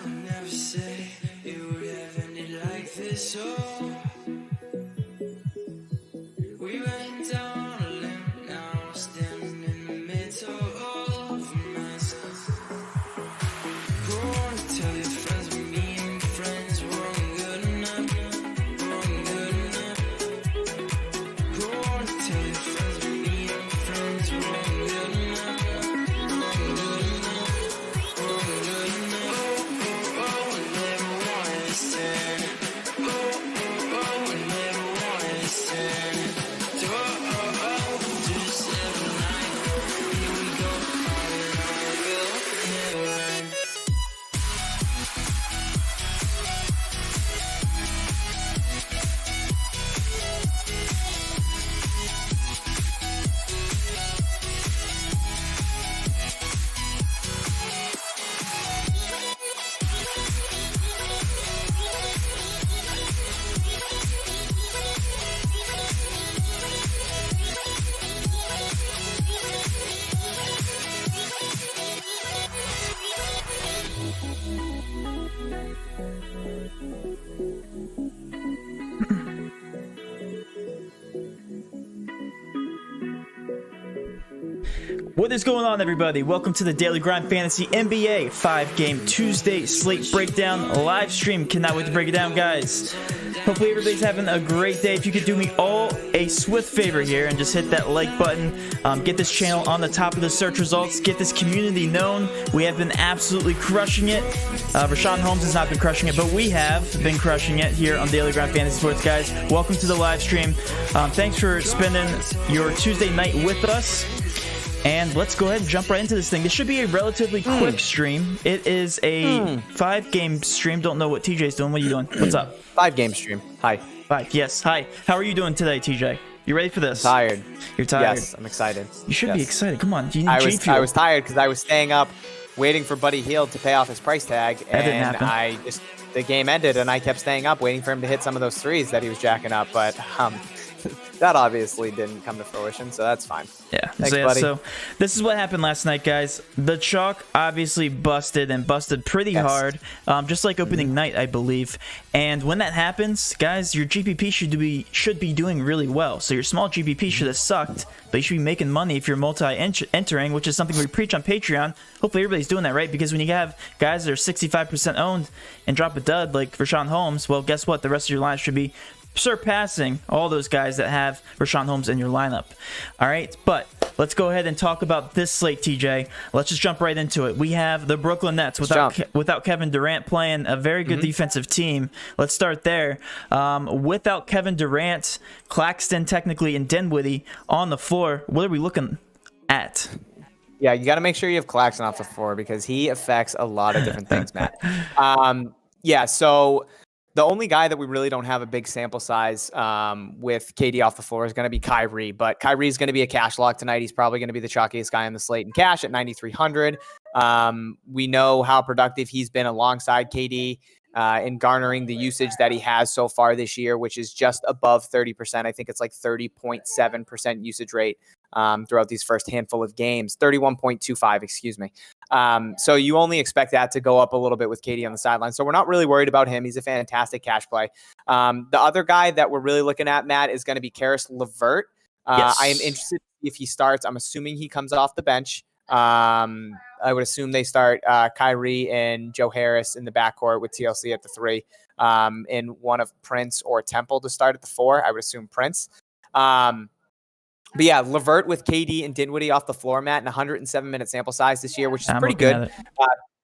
never say it would have ended like this. Oh, we went down a limb, now we're standing in the middle of a mess. Who wanna tell your friends but me and my friends weren't good enough, weren't good enough? Who wanna tell your friends but me and my friends weren't good enough, weren't good enough, weren't good enough? Oh, oh, oh, I never wanted to stand. Oh, oh, oh, I never wanted to stand. Just every night, here we go, never end. What is going on, everybody? Welcome to the Daily Grind Fantasy NBA 5-game Tuesday slate breakdown live stream. Cannot wait to break it down, guys. Hopefully everybody's having a great day. If you could do me all a swift favor here and just hit that like button, get this channel on the top of the search results, get this community known. We have been absolutely crushing it. Rashawn Holmes has not been crushing it, but we have been crushing it here on Daily Grind Fantasy Sports, guys. Welcome to the live stream. Thanks for spending your Tuesday night with us. And let's go ahead and jump right into this thing. This should be a relatively quick stream. It is a 5-game stream. Don't know what TJ's doing. What are you doing? What's up? 5-game stream. Hi. 5. Yes. Hi. How are you doing today, TJ? You ready for this? Tired. You're tired? Yes, I'm excited. You should be excited. Come on. You need I G Fuel. was tired because I was staying up waiting for Buddy Hield to pay off his price tag. That didn't And happen. the game ended and I kept staying up waiting for him to hit some of those threes that he was jacking up. But that obviously didn't come to fruition, so that's fine. Yeah. Thanks, so, buddy. So this is what happened last night, guys. The chalk obviously busted and busted pretty hard, just like opening night, I believe. And when that happens, guys, your GPP should be doing really well. So your small GPP should have sucked, but you should be making money if you're multi-entering, which is something we preach on Patreon. Hopefully everybody's doing that, right? Because when you have guys that are 65% owned and drop a dud like Rashawn Holmes, well, guess what? The rest of your line should be surpassing all those guys that have Rashawn Holmes in your lineup. All right, but let's go ahead and talk about this slate, TJ. Let's just jump right into it. We have the Brooklyn Nets without Kevin Durant playing a very good defensive team. Let's start there. Without Kevin Durant, Claxton technically and Dinwiddie on the floor, what are we looking at? Yeah, you got to make sure you have Claxton off the floor because he affects a lot of different things, Matt. So the only guy that we really don't have a big sample size with KD off the floor is going to be Kyrie, but Kyrie is going to be a cash lock tonight. He's probably going to be the chalkiest guy on the slate in cash at 9,300. We know how productive he's been alongside KD in garnering the usage that he has so far this year, which is just above 30%. I think it's like 30.7% usage rate throughout these first handful of games, 31.25, excuse me. So you only expect that to go up a little bit with KD on the sideline. So we're not really worried about him. He's a fantastic cash play. The other guy that we're really looking at, Matt, is going to be Karis LeVert. Yes. I am interested if he starts. I'm assuming he comes off the bench. I would assume they start Kyrie and Joe Harris in the backcourt with TLC at the 3, and one of Prince or Temple to start at the 4. I would assume Prince. But yeah, LeVert with KD and Dinwiddie off the floor, Matt, and 107-minute sample size this year, which is pretty good.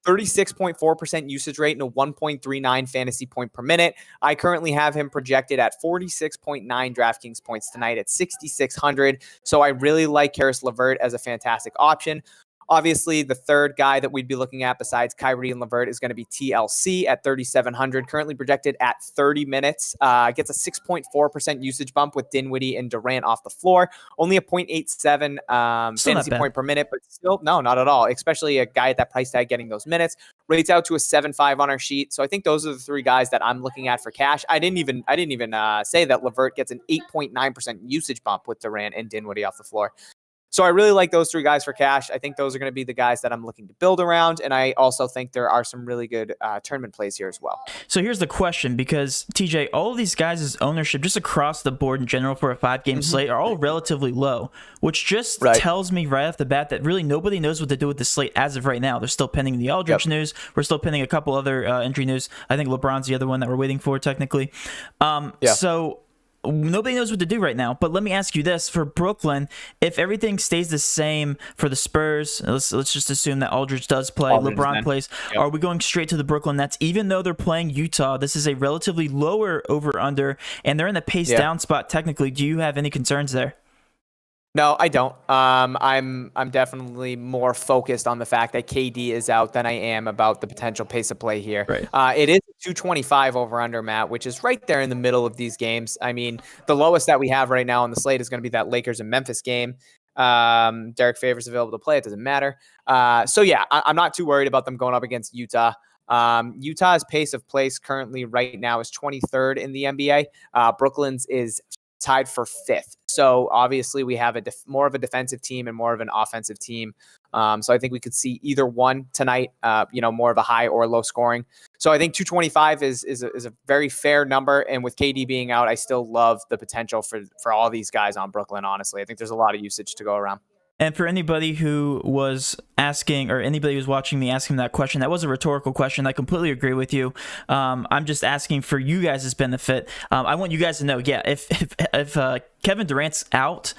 36.4% usage rate and a 1.39 fantasy point per minute. I currently have him projected at 46.9 DraftKings points tonight at 6,600. So I really like Karis LeVert as a fantastic option. Obviously, the third guy that we'd be looking at besides Kyrie and LeVert is going to be TLC at 3,700, currently projected at 30 minutes. Gets a 6.4% usage bump with Dinwiddie and Durant off the floor. Only a 0.87 fantasy point per minute, but still, no, not at all. Especially a guy at that price tag getting those minutes. Rates out to a 7.5 on our sheet. So I think those are the 3 guys that I'm looking at for cash. I didn't even say that LeVert gets an 8.9% usage bump with Durant and Dinwiddie off the floor. So I really like those three guys for cash. I think those are going to be the guys that I'm looking to build around. And I also think there are some really good tournament plays here as well. So here's the question, because TJ, all of these guys' ownership just across the board in general for a 5-game slate are all relatively low, which just tells me right off the bat that really nobody knows what to do with the slate as of right now. They're still pending the Aldridge news. We're still pending a couple other injury news. I think LeBron's the other one that we're waiting for technically. So nobody knows what to do right now. But let me ask you this: for Brooklyn, if everything stays the same for the Spurs, let's just assume that Aldridge does play, LeBron plays. Are we going straight to the Brooklyn Nets, even though they're playing Utah? This is a relatively lower over/under, and they're in the pace down spot technically. Do you have any concerns there? No, I don't. I'm definitely more focused on the fact that KD is out than I am about the potential pace of play here. It is 225 over under, Matt, which is right there in the middle of these games. I mean, the lowest that we have right now on the slate is going to be that Lakers and Memphis game. Derek Favors available to play. It doesn't matter. So yeah, I'm not too worried about them going up against Utah. Utah's pace of play currently right now is 23rd in the NBA. Brooklyn's is tied for 5th. So obviously we have more of a defensive team and more of an offensive team. So I think we could see either one tonight, more of a high or low scoring. So I think 225 is a very fair number. And with KD being out, I still love the potential for all these guys on Brooklyn. Honestly, I think there's a lot of usage to go around. And for anybody who was asking, or anybody who's watching me asking that question, that was a rhetorical question. I completely agree with you. I'm just asking for you guys' benefit. I want you guys to know, if Kevin Durant's out,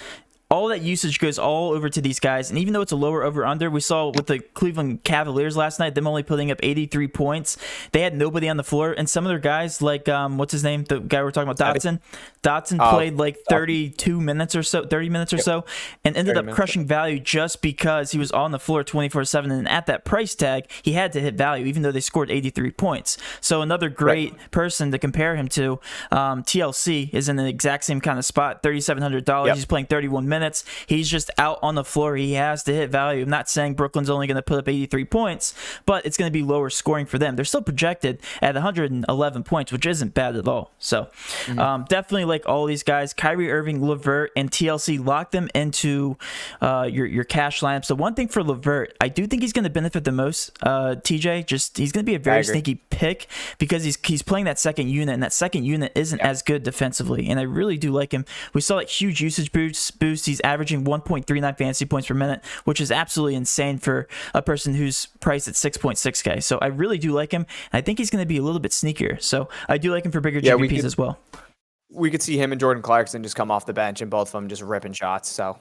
all that usage goes all over to these guys. And even though it's a lower over-under, we saw with the Cleveland Cavaliers last night, them only putting up 83 points. They had nobody on the floor. And some of their guys, like, what's his name? The guy we're talking about, Dotson. Dotson played like 32 minutes or so, 30 minutes or so, and ended up crushing value just because he was on the floor 24/7. And at that price tag, he had to hit value, even though they scored 83 points. So another great person to compare him to, TLC, is in the exact same kind of spot, $3,700. He's playing 31 minutes. He's just out on the floor. He has to hit value. I'm not saying Brooklyn's only going to put up 83 points, but it's going to be lower scoring for them. They're still projected at 111 points, which isn't bad at all. So definitely like all these guys, Kyrie Irving, LeVert, and TLC, lock them into your cash lineup. So one thing for LeVert, I do think he's going to benefit the most, TJ. He's going to be a very sneaky pick because he's playing that second unit, and that second unit isn't as good defensively. And I really do like him. We saw like huge usage boost. He's averaging 1.39 fantasy points per minute, which is absolutely insane for a person who's priced at 6.6K. So I really do like him. I think he's going to be a little bit sneakier. So I do like him for bigger GPPs as well. We could see him and Jordan Clarkson just come off the bench and both of them just ripping shots. So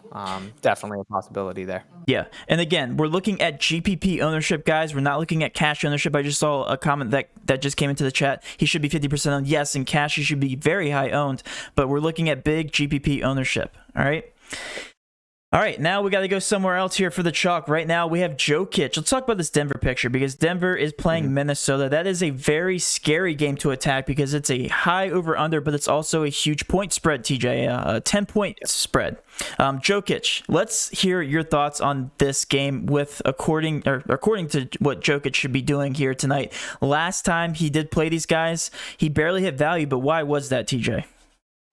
definitely a possibility there. Yeah. And again, we're looking at GPP ownership, guys. We're not looking at cash ownership. I just saw a comment that just came into the chat. He should be 50% owned. Yes, in cash, he should be very high owned, but we're looking at big GPP ownership. All right. All right, now we got to go somewhere else here for the chalk. Right now, we have Jokic. Let's talk about this Denver picture because Denver is playing Minnesota. That is a very scary game to attack because it's a high over-under, but it's also a huge point spread, TJ, a 10-point spread. Jokic, let's hear your thoughts on this game according to what Jokic should be doing here tonight. Last time he did play these guys, he barely hit value, but why was that, TJ?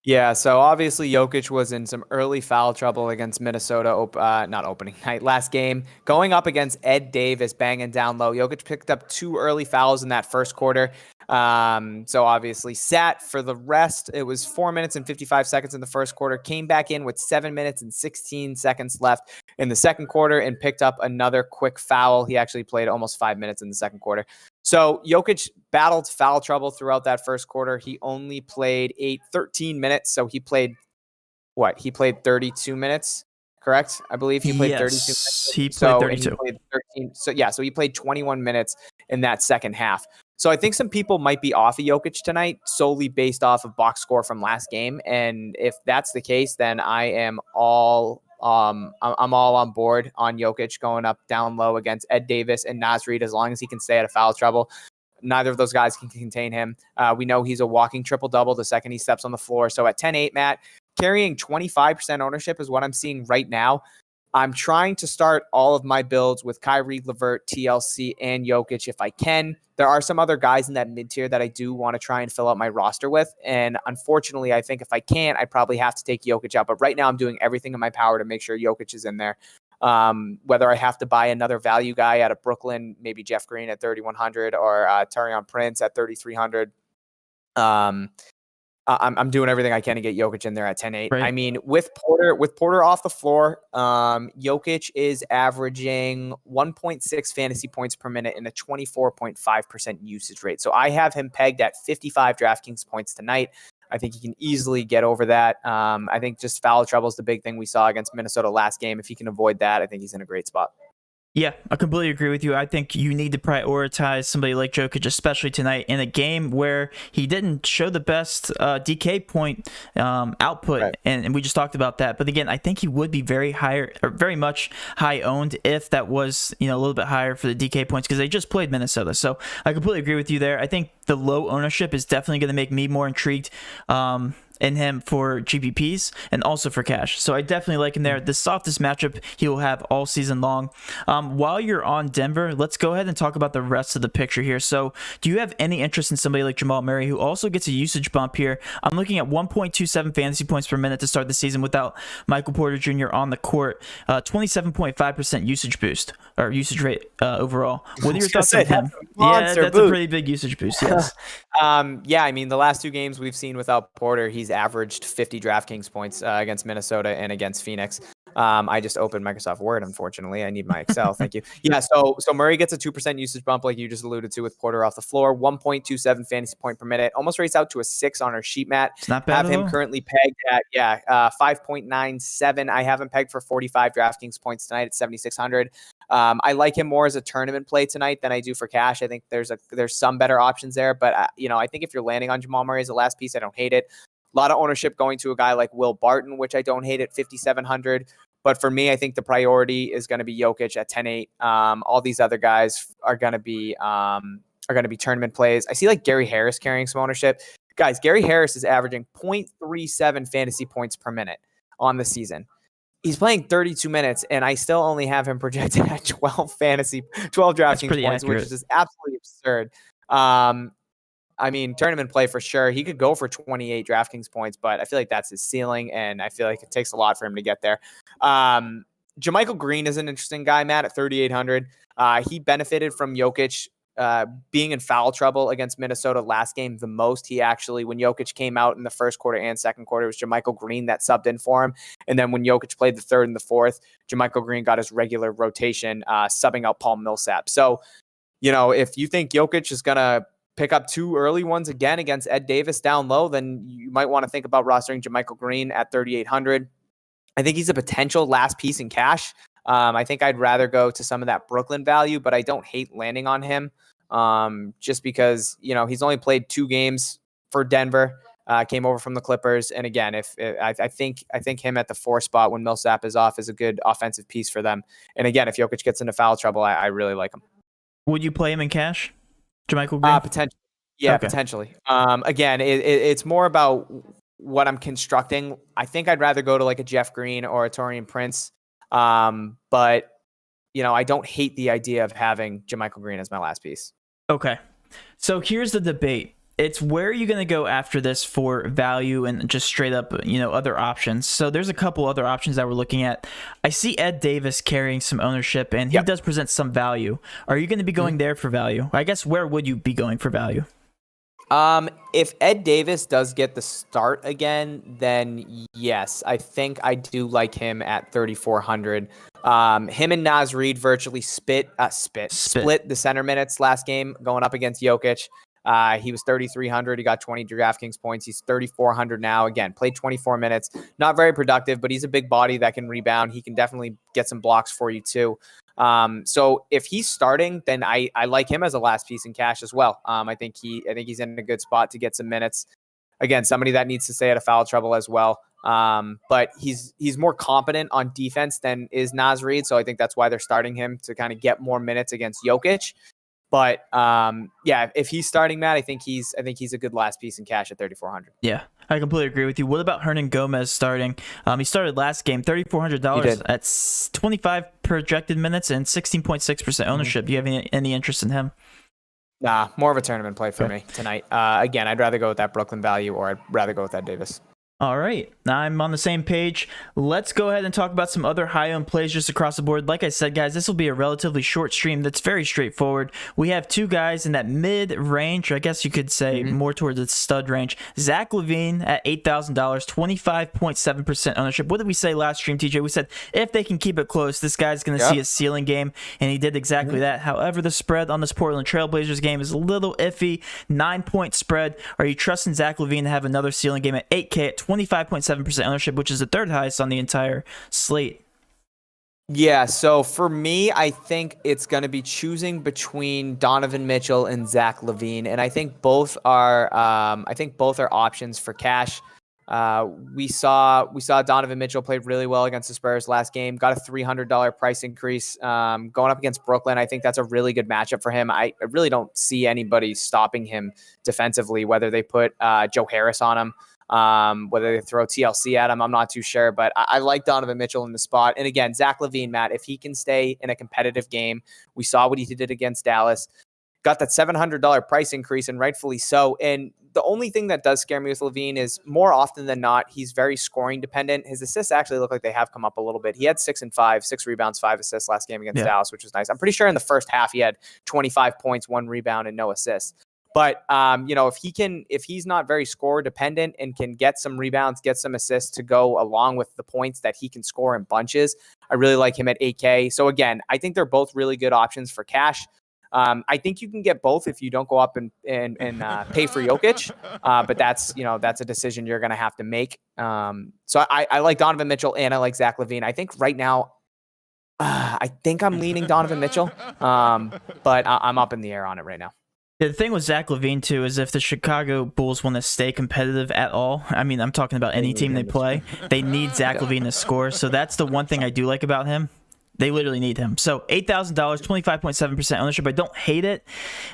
Yeah, so obviously Jokic was in some early foul trouble against Minnesota, not opening night, last game. Going up against Ed Davis, banging down low. Jokic picked up 2 early fouls in that first quarter. So obviously sat for the rest. It was 4 minutes and 55 seconds in the first quarter. Came back in with 7 minutes and 16 seconds left in the second quarter and picked up another quick foul. He actually played almost 5 minutes in the second quarter. So Jokic battled foul trouble throughout that first quarter. He only played 13 minutes. So he played 32 minutes, correct? I believe he played 32 minutes. He played 32. He played 13. So he played 21 minutes in that second half. So I think some people might be off of Jokic tonight solely based off of box score from last game. And if that's the case, then I am I'm all on board on Jokic going up down low against Ed Davis and Naz Reid as long as he can stay out of foul trouble. Neither of those guys can contain him. We know he's a walking triple-double the second he steps on the floor. So at 10-8, Matt, carrying 25% ownership is what I'm seeing right now. I'm trying to start all of my builds with Kyrie, LeVert, TLC, and Jokic if I can. There are some other guys in that mid tier that I do want to try and fill out my roster with. And unfortunately, I think if I can't, I probably have to take Jokic out. But right now I'm doing everything in my power to make sure Jokic is in there. Whether I have to buy another value guy out of Brooklyn, maybe Jeff Green at 3,100 or Taurean Prince at 3,300. I'm doing everything I can to get Jokic in there at 10-8. Right. I mean, with Porter off the floor, Jokic is averaging 1.6 fantasy points per minute and a 24.5% usage rate. So I have him pegged at 55 DraftKings points tonight. I think he can easily get over that. I think just foul trouble is the big thing we saw against Minnesota last game. If he can avoid that, I think he's in a great spot. Yeah, I completely agree with you. I think you need to prioritize somebody like Jokic, especially tonight in a game where he didn't show the best DK point output, Right. and we just talked about that. But again, I think he would be very much high owned if that was a little bit higher for the DK points because they just played Minnesota. So I completely agree with you there. I think the low ownership is definitely going to make me more intrigued in him for GPPs and also for cash. So I definitely like him there. The softest matchup he will have all season long. While you're on Denver, let's go ahead and talk about the rest of the picture here. So do you have any interest in somebody like Jamal Murray, who also gets a usage bump here? I'm looking at 1.27 fantasy points per minute to start the season without Michael Porter Jr. on the court. 27.5% usage boost or usage rate overall. What are your thoughts on him? Yeah, that's a pretty big usage boost. Yes. Yeah, I mean, the last two games we've seen without Porter, he's averaged 50 DraftKings points against Minnesota and against Phoenix. I just opened Microsoft Word, unfortunately. I need my Excel. Thank you. Yeah, so Murray gets a 2% usage bump, like you just alluded to, with Porter off the floor. 1.27 fantasy point per minute. Almost rates out to a 6 on our sheet mat. It's not bad Have at him all. currently pegged at 5.97. I have him pegged for 45 DraftKings points tonight at 7,600. I like him more as a tournament play tonight than I do for cash. I think there's some better options there, but I think if you're landing on Jamal Murray as a last piece, I don't hate it. A lot of ownership going to a guy like Will Barton, which I don't hate at 5,700. But for me, I think the priority is going to be Jokic at 10-8. All these other guys are going to be tournament plays. I see like Gary Harris carrying some ownership. Guys, Gary Harris is averaging 0.37 fantasy points per minute on the season. He's playing 32 minutes, and I still only have him projected at 12 DraftKings points, which is just absolutely absurd. I mean, tournament play for sure. He could go for 28 DraftKings points, but I feel like that's his ceiling, and I feel like it takes a lot for him to get there. JaMychal Green is an interesting guy, Matt, at 3,800. He benefited from Jokic being in foul trouble against Minnesota last game the most. He actually, when Jokic came out in the first quarter and second quarter, it was JaMychal Green that subbed in for him. And then when Jokic played the third and the fourth, JaMychal Green got his regular rotation, subbing out Paul Millsap. So, if you think Jokic is going to pick up two early ones again against Ed Davis down low, then you might want to think about rostering JaMychal Green at 3,800. I think he's a potential last piece in cash. I think I'd rather go to some of that Brooklyn value, but I don't hate landing on him just because, he's only played 2 games for Denver, came over from the Clippers. And again, I think him at the 4 spot when Millsap is off is a good offensive piece for them. And again, if Jokic gets into foul trouble, I really like him. Would you play him in cash, JaMychal Green? Potentially. Yeah, okay. Potentially. Again, it's more about what I'm constructing. I think I'd rather go to like a Jeff Green or a Taurean Prince. But I don't hate the idea of having JaMychal Green as my last piece. Okay. So here's the debate. It's where are you going to go after this for value and just straight up, other options. So there's a couple other options that we're looking at. I see Ed Davis carrying some ownership, and he does present some value. Are you going to be going there for value? I guess where would you be going for value? If Ed Davis does get the start again, then yes, I think I do like him at 3,400. Him and Naz Reid virtually split the center minutes last game going up against Jokic. He was 3,300. He got 20 DraftKings points. He's 3,400 now. Again, played 24 minutes. Not very productive, but he's a big body that can rebound. He can definitely get some blocks for you too. So if he's starting, then I like him as a last piece in cash as well. I think he's in a good spot to get some minutes. Again, somebody that needs to stay out of foul trouble as well. But he's more competent on defense than is Naz Reid. So I think that's why they're starting him to kind of get more minutes against Jokic. But if he's starting, Matt, I think he's a good last piece in cash at 3,400. Yeah, I completely agree with you. What about Hernan Gomez starting? He started last game, $3,400 at 25 projected minutes and 16.6% ownership. Do you have any interest in him? Nah, more of a tournament play for me tonight. Again, I'd rather go with that Brooklyn value, or I'd rather go with that Davis. All right, I'm on the same page. Let's go ahead and talk about some other high-owned plays just across the board. Like I said, guys, this will be a relatively short stream that's very straightforward. We have two guys in that mid-range, I guess you could say more towards the stud range. Zach LaVine at $8,000, 25.7% ownership. What did we say last stream, TJ? We said if they can keep it close, this guy's going to see a ceiling game, and he did exactly that. However, the spread on this Portland Trailblazers game is a little iffy. 9-point spread. Are you trusting Zach LaVine to have another ceiling game at 8K at 25.7% ownership, which is the third highest on the entire slate? Yeah, so for me, I think it's going to be choosing between Donovan Mitchell and Zach LaVine, and I think both are options for cash. We saw Donovan Mitchell played really well against the Spurs last game, got a $300 price increase going up against Brooklyn. I think that's a really good matchup for him. I really don't see anybody stopping him defensively, whether they put Joe Harris on him, whether they throw TLC at him, I'm not too sure, but I like Donovan Mitchell in the spot. And again, Zach LaVine, Matt, if he can stay in a competitive game, we saw what he did against Dallas, got that $700 price increase, and rightfully so. And the only thing that does scare me with LaVine is more often than not, he's very scoring dependent. His assists actually look like they have come up a little bit. He had 6 and 5, 6 rebounds, 5 assists last game against Dallas, which was nice. I'm pretty sure in the first half he had 25 points, 1 rebound, and no assists. But, if he's not very score dependent and can get some rebounds, get some assists to go along with the points that he can score in bunches, I really like him at 8K. So again, I think they're both really good options for cash. I think you can get both if you don't go up and pay for Jokic. But that's a decision you're going to have to make. So I like Donovan Mitchell and I like Zach LaVine. I think right now, I think I'm leaning Donovan Mitchell. But I'm up in the air on it right now. Yeah, the thing with Zach LaVine, too, is if the Chicago Bulls want to stay competitive at all, I mean, I'm talking about any team they play, they need Zach LaVine to score. So that's the one thing I do like about him. They literally need him. So $8,000, 25.7% ownership. I don't hate it.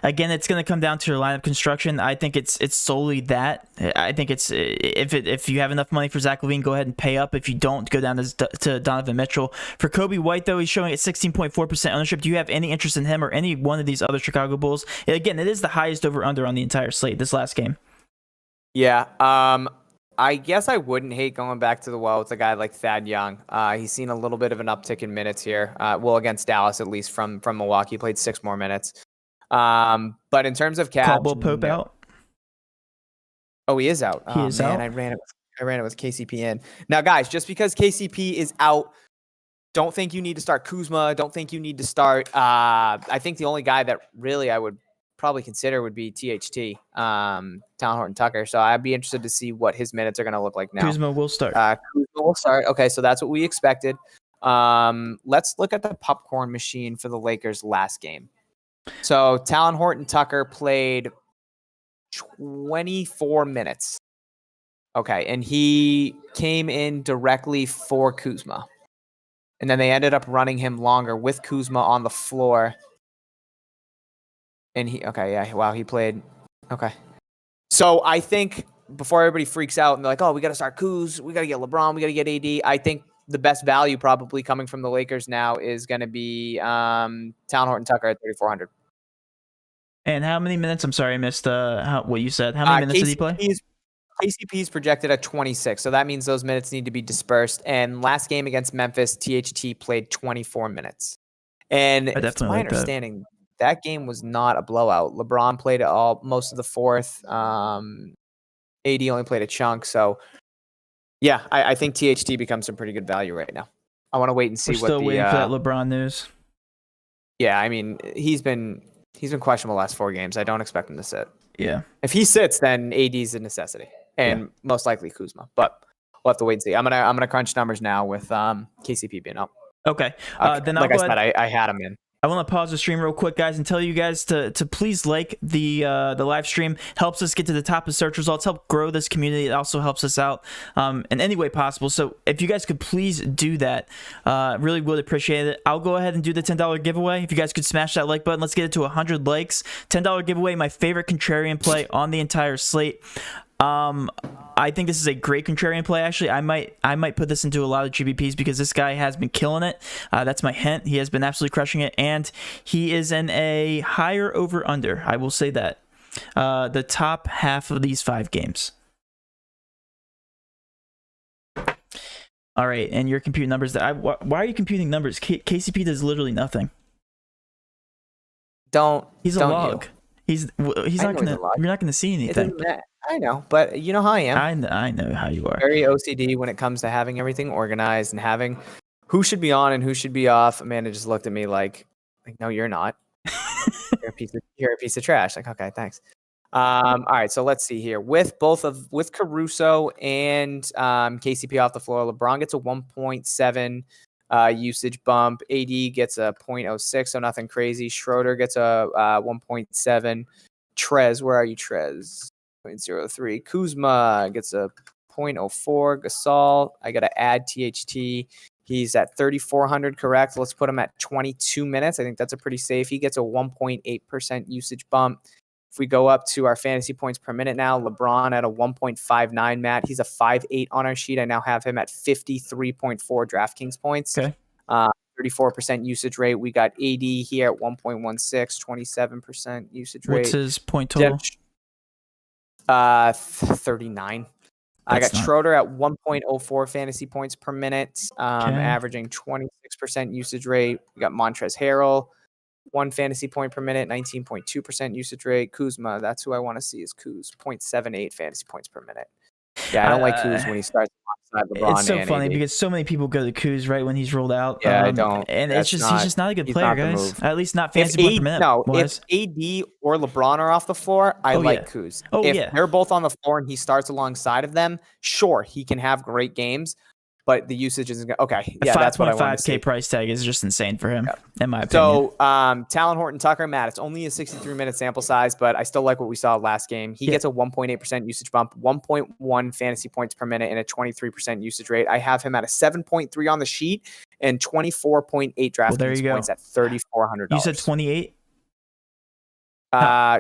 Again, it's going to come down to your lineup construction. I think it's solely that. I think it's if you have enough money for Zach LaVine, go ahead and pay up. If you don't, go down to Donovan Mitchell. For Kobe White, though, he's showing at 16.4% ownership. Do you have any interest in him or any one of these other Chicago Bulls? Again, it is the highest over-under on the entire slate this last game. Yeah. I guess I wouldn't hate going back to the well with a guy like Thad Young. He's seen a little bit of an uptick in minutes here. Against Dallas, at least from Milwaukee, played 6 more minutes. But in terms of cash, Caldwell Pope out. Oh, he is out. He is out. I ran it with KCP in. Now, guys, just because KCP is out, don't think you need to start Kuzma. Don't think you need to start. I think the only guy that really I would probably consider would be THT, Talon Horton Tucker. So I'd be interested to see what his minutes are going to look like now. Kuzma will start. Kuzma will start. Okay, so that's what we expected. Let's look at the popcorn machine for the Lakers last game. So Talon Horton Tucker played 24 minutes. Okay, and he came in directly for Kuzma. And then they ended up running him longer with Kuzma on the floor. And he played. Okay. So I think before everybody freaks out and they're like, oh, we got to start Kuz, we got to get LeBron, we got to get AD. I think the best value probably coming from the Lakers now is going to be Talon Horton Tucker at 3,400. And how many minutes? I'm sorry, I missed what you said. How many minutes did he play? KCP's projected at 26, so that means those minutes need to be dispersed. And last game against Memphis, THT played 24 minutes. And it's my understanding that game was not a blowout. LeBron played most of the fourth. AD only played a chunk. So, yeah, I think THT becomes some pretty good value right now. I want to wait and see. We're still waiting for that LeBron news. Yeah, I mean, he's been questionable the last 4 games. I don't expect him to sit. Yeah. If he sits, then AD's a necessity, and most likely Kuzma. But we'll have to wait and see. I'm gonna crunch numbers now with KCP being up. Okay. Then like I said, I had him in. I want to pause the stream real quick, guys, and tell you guys to please like the live stream. Helps us get to the top of search results, help grow this community. It also helps us out in any way possible. So if you guys could please do that, really would appreciate it. I'll go ahead and do the $10 giveaway. If you guys could smash that like button, let's get it to 100 likes. $10 giveaway, my favorite contrarian play on the entire slate. I think this is a great contrarian play. Actually, I might put this into a lot of GPPs because this guy has been killing it. That's my hint. He has been absolutely crushing it, and he is in a higher over under. I will say that. The top half of these 5 games. All right, and you're computing numbers. Why are you computing numbers? KCP does literally nothing. He's a log. You. He's not gonna. You're not gonna see anything. I know, but you know how I am. I know how you are. Very OCD when it comes to having everything organized and having who should be on and who should be off. Amanda just looked at me like no, you're not. You're a piece of trash. Like, okay, thanks. All right, so let's see here. With Caruso and KCP off the floor, LeBron gets a 1.7 usage bump. AD gets a 0.06, so nothing crazy. Schroeder gets a 1.7. Trez, where are you, Trez? 0.03. Kuzma gets a 0.04. Gasol, I got to add THT. He's at 3,400, correct? Let's put him at 22 minutes. I think that's a pretty safe. He gets a 1.8% usage bump. If we go up to our fantasy points per minute now, LeBron at a 1.59, Matt. He's a 5.8 on our sheet. I now have him at 53.4 Draftkings points. Okay. 34% usage rate. We got AD here at 1.16, 27% usage rate. What's his point total? 39. I got Schroeder at 1.04 fantasy points per minute, averaging 26% usage rate. We got Montrezl Harrell, 1 fantasy point per minute, 19.2% usage rate. Kuzma, that's who I want to see is Kuz, 0.78 fantasy points per minute. Yeah, I don't like Kuz when he starts alongside LeBron. It's so funny because so many people go to Kuz right when he's rolled out. Yeah, I don't. And he's just not a good player, guys. At least not fantasy point per minute. No, if AD or LeBron are off the floor, I like Kuz. If they're both on the floor and he starts alongside of them, sure, he can have great games. But the usage isn't okay. Yeah, that's what I want to see. $5.5K price tag is just insane for him, in my opinion. So, Talon Horton Tucker, Matt, it's only a 63-minute sample size, but I still like what we saw last game. He gets a 1.8% usage bump, 1.1 fantasy points per minute, and a 23% usage rate. I have him at a 7.3 on the sheet and 24.8 Draftkings points at $3,400. You said 28?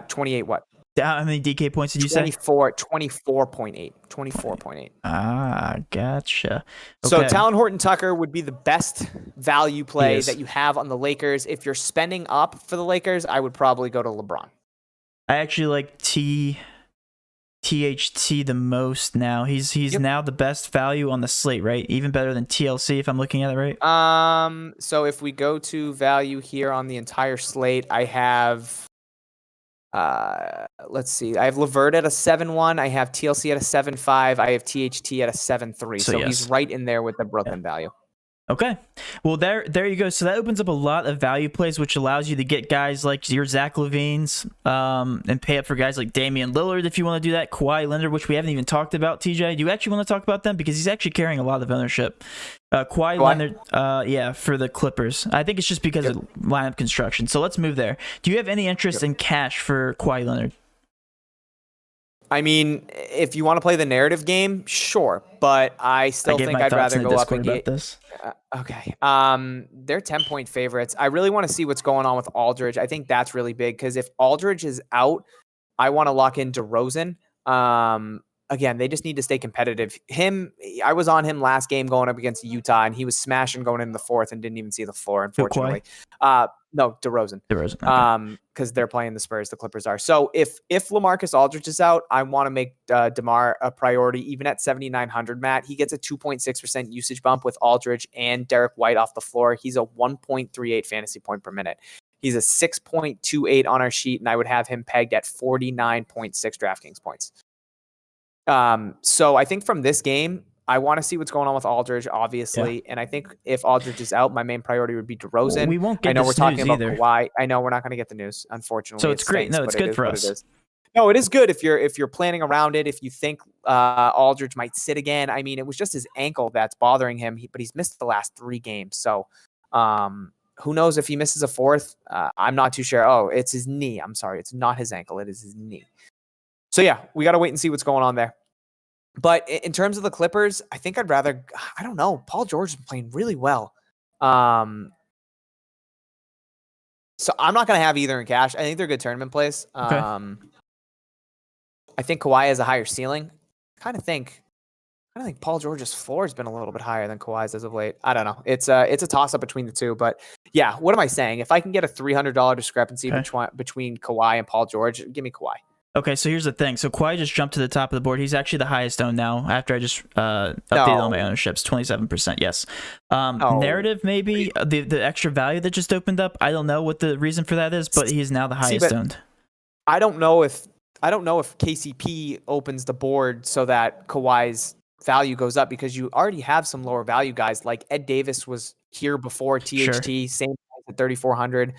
28 what? How many DK points did you say? 24.8. 24.8. Ah, gotcha. Okay. So Talon Horton Tucker would be the best value play that you have on the Lakers. If you're spending up for the Lakers, I would probably go to LeBron. I actually like THT the most now. He's now the best value on the slate, right? Even better than TLC if I'm looking at it right. So if we go to value here on the entire slate, I have let's see. I have Levert at a 7.1. I have TLC at a 7.5. I have THT at a 7.3. So he's right in there with the Brooklyn value. Okay. Well, there you go. So that opens up a lot of value plays, which allows you to get guys like your Zach LaVines and pay up for guys like Damian Lillard if you want to do that. Kawhi Leonard, which we haven't even talked about, TJ. Do you actually want to talk about them? Because he's actually carrying a lot of ownership. Kawhi Leonard, for the Clippers. I think it's just because of lineup construction. So let's move there. Do you have any interest in cash for Kawhi Leonard? I mean, if you want to play the narrative game, sure, but I still think I'd rather go up and get this. Okay. They're 10-point favorites. I really want to see what's going on with Aldridge. I think that's really big because if Aldridge is out, I want to lock in DeRozan. Again, they just need to stay competitive. I was on him last game going up against Utah, and he was smashing going into the fourth and didn't even see the floor, unfortunately. No, DeRozan. Okay. Because they're playing the Spurs, the Clippers are. So if LaMarcus Aldridge is out, I want to make DeMar a priority, even at 7,900, Matt. He gets a 2.6% usage bump with Aldridge and Derek White off the floor. He's a 1.38 fantasy point per minute. He's a 6.28 on our sheet, and I would have him pegged at 49.6 Draftkings points. So I think from this game, I want to see what's going on with Aldridge, obviously. And I think if Aldridge is out, my main priority would be DeRozan. Well, we won't get I know we're talking about either. Kawhi. I know we're not going to get the news, unfortunately. So it's great. No, it's good for us. No, it is good if you're planning around it. If you think Aldridge might sit again. I mean, it was just his ankle that's bothering him, but he's missed the last 3 games. So who knows if he misses a fourth? I'm not too sure. Oh, it's his knee. I'm sorry. It's not his ankle. It is his knee. So yeah, we got to wait and see what's going on there. But in terms of the Clippers, I think I'd rather, I don't know, Paul George is playing really well. So I'm not going to have either in cash. I think they're good tournament plays. Okay. I think Kawhi has a higher ceiling. Kind of think Paul George's floor has been a little bit higher than Kawhi's as of late. I don't know. It's a toss up between the two, but yeah. What am I saying? If I can get a $300 discrepancy between Kawhi and Paul George, give me Kawhi. Okay, so here's the thing. So Kawhi just jumped to the top of the board. He's actually the highest owned now after I just updated all my ownerships. 27%, yes. Narrative, maybe. The extra value that just opened up. I don't know what the reason for that is, but he's now the highest owned. I don't know if KCP opens the board so that Kawhi's value goes up, because you already have some lower value guys. Like Ed Davis was here before THT, same price at 3,400.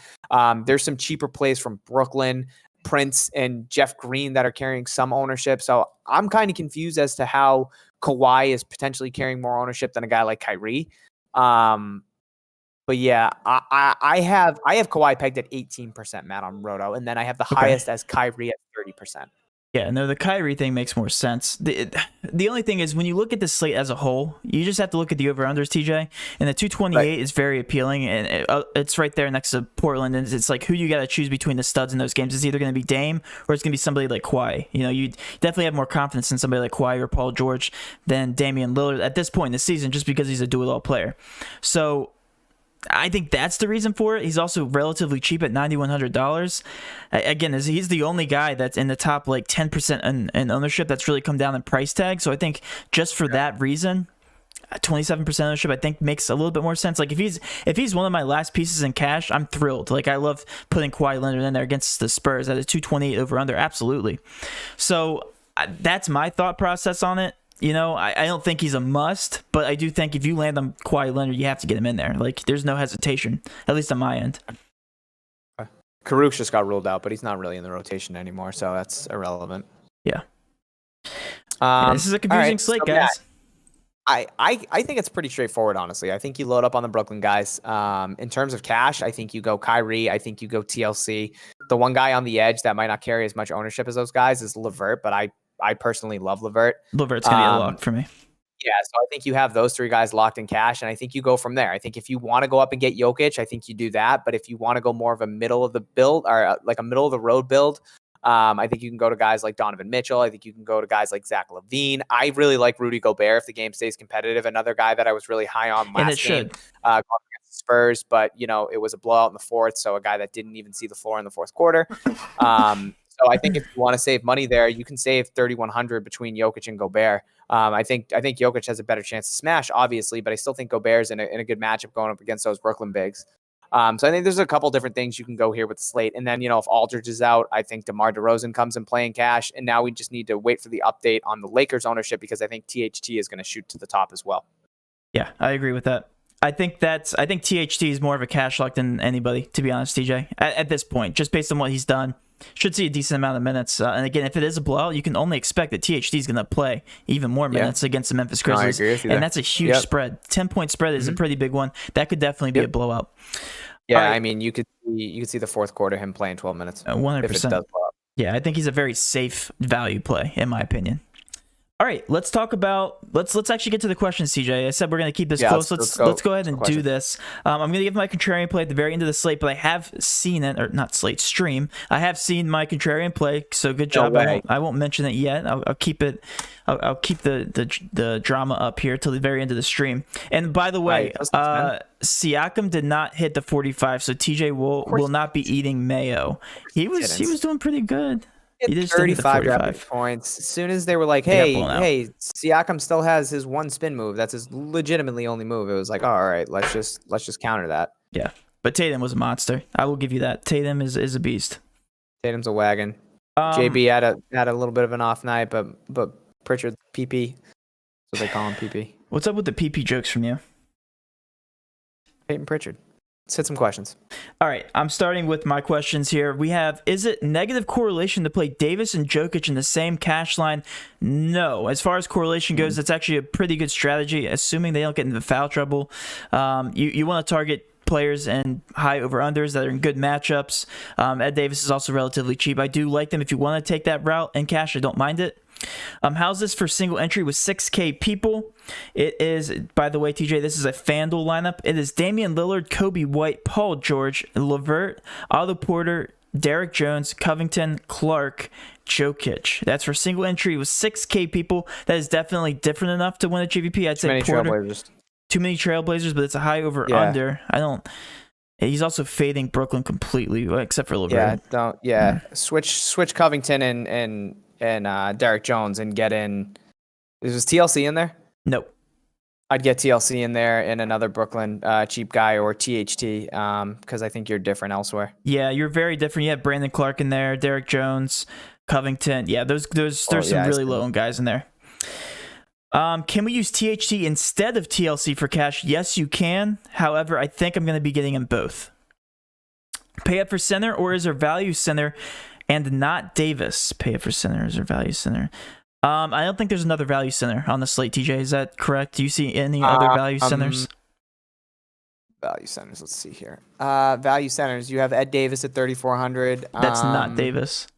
There's some cheaper plays from Brooklyn, Prince, and Jeff Green that are carrying some ownership. So I'm kind of confused as to how Kawhi is potentially carrying more ownership than a guy like Kyrie. But yeah, I have Kawhi pegged at 18%, Matt, on Roto, and then I have the highest as Kyrie at 30%. Yeah, no, the Kyrie thing makes more sense. The only thing is, when you look at the slate as a whole, you just have to look at the over-unders, TJ. And the 228 is very appealing, and it's right there next to Portland. And it's like, who you got to choose between the studs in those games? It's either going to be Dame or it's going to be somebody like Kawhi. You know, you definitely have more confidence in somebody like Kawhi or Paul George than Damian Lillard at this point in the season, just because he's a do-it-all player. So I think that's the reason for it. He's also relatively cheap at $9,100. Again, he's the only guy that's in the top like 10% in ownership that's really come down in price tag. So I think just for that reason, 27% ownership I think makes a little bit more sense. Like if he's one of my last pieces in cash, I'm thrilled. Like I love putting Kawhi Leonard in there against the Spurs at a 228 over under. Absolutely. So that's my thought process on it. You know, I don't think he's a must, but I do think if you land on Kawhi Leonard, you have to get him in there. Like, there's no hesitation, at least on my end. Karuk just got ruled out, but he's not really in the rotation anymore, so that's irrelevant. Yeah. This is a confusing slate, guys. Yeah, I think it's pretty straightforward, honestly. I think you load up on the Brooklyn guys. In terms of cash, I think you go Kyrie. I think you go TLC. The one guy on the edge that might not carry as much ownership as those guys is LeVert, but I personally love LeVert. LeVert's going to be a lock for me. Yeah, so I think you have those three guys locked in cash, and I think you go from there. I think if you want to go up and get Jokic, I think you do that. But if you want to go more of a middle of the build, or like a middle of the road build, I think you can go to guys like Donovan Mitchell. I think you can go to guys like Zach LaVine. I really like Rudy Gobert if the game stays competitive. Another guy that I was really high on last game going against the Spurs, but it was a blowout in the fourth, so a guy that didn't even see the floor in the fourth quarter. So I think if you want to save money there, you can save 3,100 between Jokic and Gobert. I think Jokic has a better chance to smash, obviously, but I still think Gobert's in a good matchup going up against those Brooklyn bigs. So I think there's a couple different things you can go here with the slate. And then, if Aldridge is out, I think DeMar DeRozan comes and play in cash. And now we just need to wait for the update on the Lakers ownership, because I think THT is going to shoot to the top as well. Yeah, I agree with that. I think THT is more of a cash lock than anybody, to be honest, TJ, at this point, just based on what he's done. Should see a decent amount of minutes. And again, if it is a blowout, you can only expect that THT is going to play even more minutes against the Memphis Grizzlies. I agree with you there. And that's a huge spread. 10-point spread is a pretty big one. That could definitely be a blowout. Yeah, right. I mean, you could see the fourth quarter him playing 12 minutes. 100%. If it does blow up. Yeah, I think he's a very safe value play, in my opinion. All right, let's talk about let's actually get to the questions, CJ. I said we're going to keep this close. Let's go ahead and do this. I'm going to give my contrarian play at the very end of the slate, but I have seen it, or not slate, stream. I have seen my contrarian play, so good job. No I won't mention it yet. I'll keep it. I'll keep the drama up here till the very end of the stream. And by the way, Siakam did not hit the 45, so TJ will not be eating mayo. He was doing pretty good. He did 35 points. As soon as they were like, hey, Siakam still has his one spin move. That's his legitimately only move. It was like, all right, let's just counter that. Yeah, but Tatum was a monster. I will give you that. Tatum is a beast. Tatum's a wagon. JB had a little bit of an off night, but Pritchard PP. That's what they call him, PP. What's up with the PP jokes from you? Peyton Pritchard. Let's hit some questions. All right, I'm starting with my questions here. We have, is it negative correlation to play Davis and Jokic in the same cash line? No. As far as correlation goes, that's actually a pretty good strategy, assuming they don't get into foul trouble. You want to target players and high over-unders that are in good matchups. Ed Davis is also relatively cheap. I do like them. If you want to take that route in cash, I don't mind it. How's this for single entry with 6K people? It is, by the way, TJ, this is a FanDuel lineup. It is Damian Lillard, Kobe White, Paul George, LeVert, Otto Porter, Derek Jones, Covington, Clark, Jokic. That's for single entry with 6K people. That is definitely different enough to win a GPP. I'd say Porter. Too many Trailblazers, but it's a high over under. He's also fading Brooklyn completely, except for LeVert. Switch Covington and Derek Jones and get in. Was TLC in there? Nope. I'd get TLC in there and another Brooklyn cheap guy or THT because I think you're different elsewhere. Yeah, you're very different. You have Brandon Clark in there, Derek Jones, Covington. Yeah, there's some really low-end guys in there. Can we use THT instead of TLC for cash? Yes, you can. However, I think I'm going to be getting them both. Pay up for center, or is there value center and not Davis? Pay up for center, is there value center? I don't think there's another value center on the slate, TJ. Is that correct? Do you see any other value centers? Value centers, let's see here. Value centers, you have Ed Davis at 3,400. That's not Davis.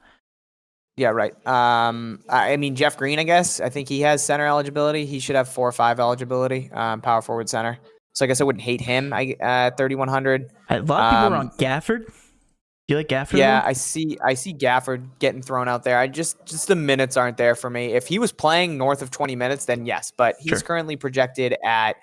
Yeah, right. I mean, Jeff Green, I guess. I think he has center eligibility. He should have 4 or 5 eligibility, power forward center. So I guess I wouldn't hate him at 3,100. A lot of people are on Gafford. Do you like Gafford? Yeah, I see Gafford getting thrown out there. Just the minutes aren't there for me. If he was playing north of 20 minutes, then yes. But he's currently projected at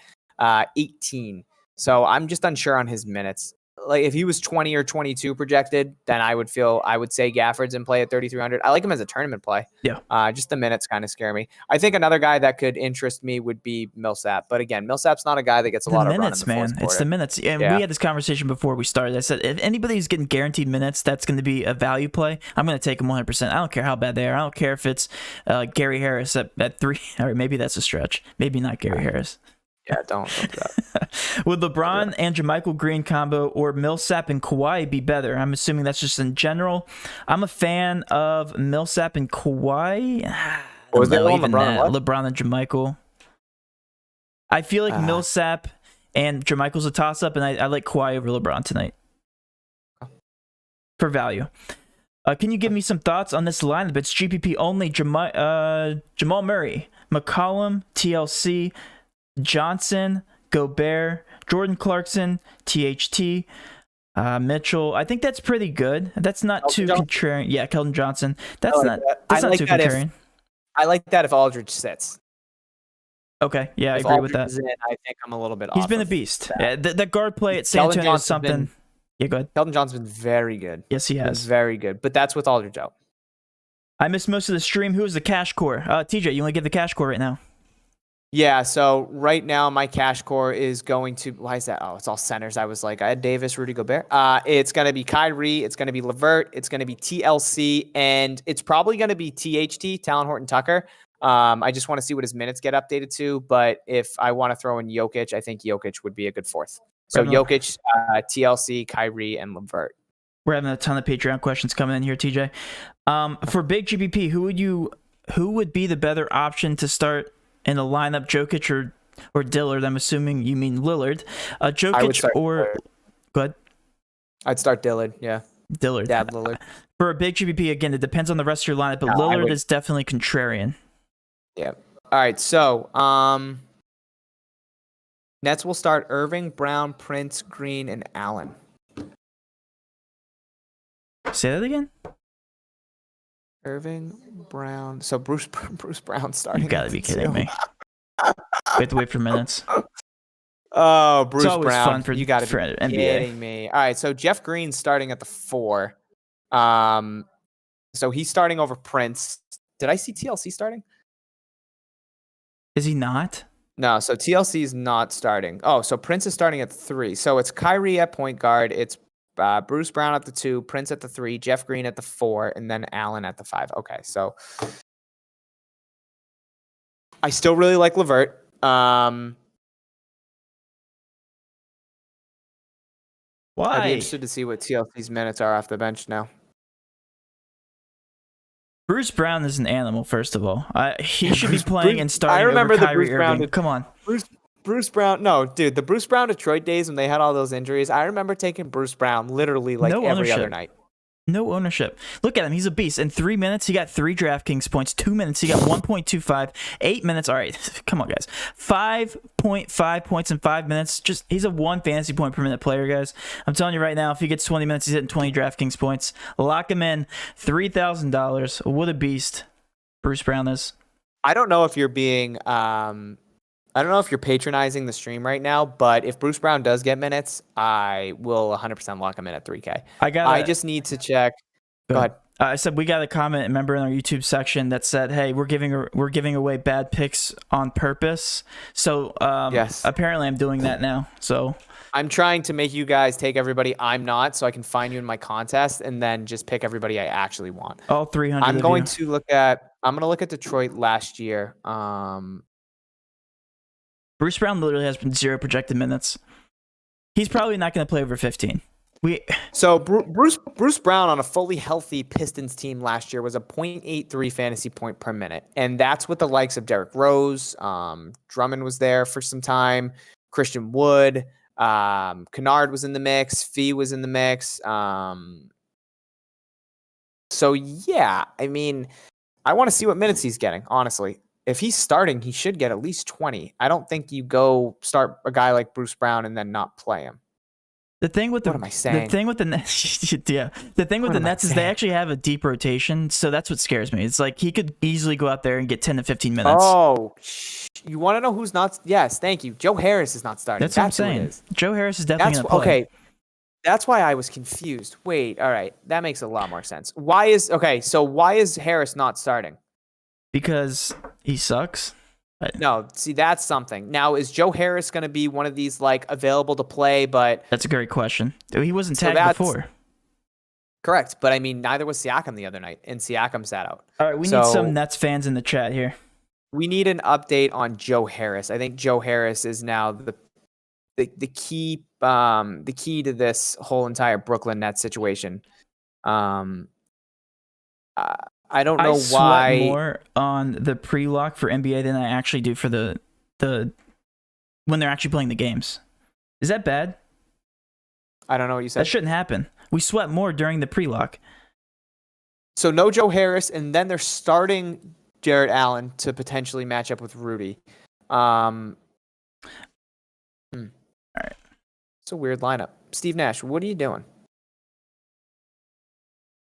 18. So I'm just unsure on his minutes. Like if he was 20 or 22 projected, then I would say Gafford's in play at 3,300. I like him as a tournament play. Yeah. Just the minutes kind of scare me. I think another guy that could interest me would be Millsap. But again, Millsap's not a guy that gets a lot of minutes, man. It's the minutes. And we had this conversation before we started. I said, if anybody's getting guaranteed minutes, that's going to be a value play. I'm going to take him 100%. I don't care how bad they are. I don't care if it's Gary Harris at 3. Or maybe that's a stretch. Maybe not Gary Harris. Yeah, don't do that. Would LeBron and JaMychal Green combo or Millsap and Kawhi be better? I'm assuming that's just in general. I'm a fan of Millsap and Kawhi. LeBron and JaMychal. I feel like Millsap and JaMychal's a toss-up, and I like Kawhi over LeBron tonight. For value. Can you give me some thoughts on this lineup? It's GPP only. Jamal Murray, McCollum, TLC, Johnson, Gobert, Jordan Clarkson, THT, Mitchell. I think that's pretty good. That's not too contrarian. Yeah, Keldon Johnson. That's not too contrarian. I like that if Aldridge sits. Okay, yeah, I agree with that. I think I'm a little bit off. He's been a beast. The guard play at San Antonio is something. Yeah, go ahead. Keldon Johnson's been very good. Yes, he has. Very good, but that's with Aldridge out. I missed most of the stream. Who is the cash core? TJ, you want to give the cash core right now? Yeah, so right now my cash core is going to, why is that? Oh, it's all centers. I was like, I had Davis, Rudy Gobert. It's going to be Kyrie. It's going to be LeVert. It's going to be TLC. And it's probably going to be THT, Talon Horton Tucker. I just want to see what his minutes get updated to. But if I want to throw in Jokic, I think Jokic would be a good fourth. So Jokic, TLC, Kyrie, and LeVert. We're having a ton of Patreon questions coming in here, TJ. For big GPP, who would be the better option to start in the lineup, Jokic or Dillard? I'm assuming you mean Lillard. Jokic or... Go ahead. I'd start Dillard, yeah. Dillard. Dad Lillard. For a big GPP, again, it depends on the rest of your lineup, but Lillard is definitely contrarian. Yeah. All right, so Nets will start Irving, Brown, Prince, Green, and Allen. Say that again? Irving, Brown. So Bruce Brown starting. You gotta be kidding me. We have to wait for minutes. Oh, Bruce Brown. Fun for, you gotta for be NBA. kidding me. All right, so Jeff Green's starting at the 4. So he's starting over Prince. Did I see TLC starting? Is he not? No, so TLC is not starting. Oh, so Prince is starting at 3. So it's Kyrie at point guard. It's Bruce Brown at the 2, Prince at the 3, Jeff Green at the 4, and then Allen at the 5. Okay, so I still really like LeVert. Why? I'd be interested to see what TLC's minutes are off the bench now. Bruce Brown is an animal, first of all. He should be playing and starting. I remember over the Kyrie Bruce Brown. Irving. Come on. Bruce Brown, no, dude, the Bruce Brown Detroit days when they had all those injuries, I remember taking Bruce Brown literally like every other night. No ownership. Look at him. He's a beast. In 3 minutes, he got 3 DraftKings points. 2 minutes, he got 1.25. 8 minutes. All right. Come on, guys. 5.5 points in 5 minutes. He's a 1 fantasy point per minute player, guys. I'm telling you right now, if he gets 20 minutes, he's hitting 20 DraftKings points. Lock him in. $3,000. What a beast Bruce Brown is. I don't know if you're being I don't know if you're patronizing the stream right now, but if Bruce Brown does get minutes, I will 100% lock him in at 3K. I just need to check. Go ahead. I said we got a comment, member in our YouTube section that said, "Hey, we're giving away bad picks on purpose." So yes, apparently I'm doing that now. So I'm trying to make you guys take everybody I'm not, so I can find you in my contest and then just pick everybody I actually want. All 300. I'm going to look at Detroit last year. Bruce Brown literally has been 0 projected minutes. He's probably not going to play over 15. So Bruce Brown on a fully healthy Pistons team last year was a 0.83 fantasy point per minute. And that's with the likes of Derrick Rose. Drummond was there for some time. Christian Wood. Kennard was in the mix. Fee was in the mix. So, yeah, I mean, I want to see what minutes he's getting, honestly. If he's starting, he should get at least 20. I don't think you go start a guy like Bruce Brown and then not play him. The thing with what am I saying? The thing with the Nets, yeah. The thing with the Nets is they actually have a deep rotation, so that's what scares me. It's like he could easily go out there and get 10 to 15 minutes. Oh, you want to know who's not? Yes, thank you. Joe Harris is not starting. That's what I'm saying. Joe Harris is definitely going to play. Okay, that's why I was confused. Wait, all right, that makes a lot more sense. Why is Harris not starting? Because he sucks. No, see, that's something. Now, is Joe Harris going to be one of these like available to play? But that's a great question. He wasn't tagged before. Correct, but I mean, neither was Siakam the other night, and Siakam sat out. All right, we need some Nets fans in the chat here. We need an update on Joe Harris. I think Joe Harris is now the key to this whole entire Brooklyn Nets situation. I don't know why. I sweat more on the pre-lock for NBA than I actually do for the when they're actually playing the games. Is that bad? I don't know what you said. That shouldn't happen. We sweat more during the pre-lock. So no Joe Harris, and then they're starting Jarrett Allen to potentially match up with Rudy. All right. It's a weird lineup. Steve Nash, what are you doing?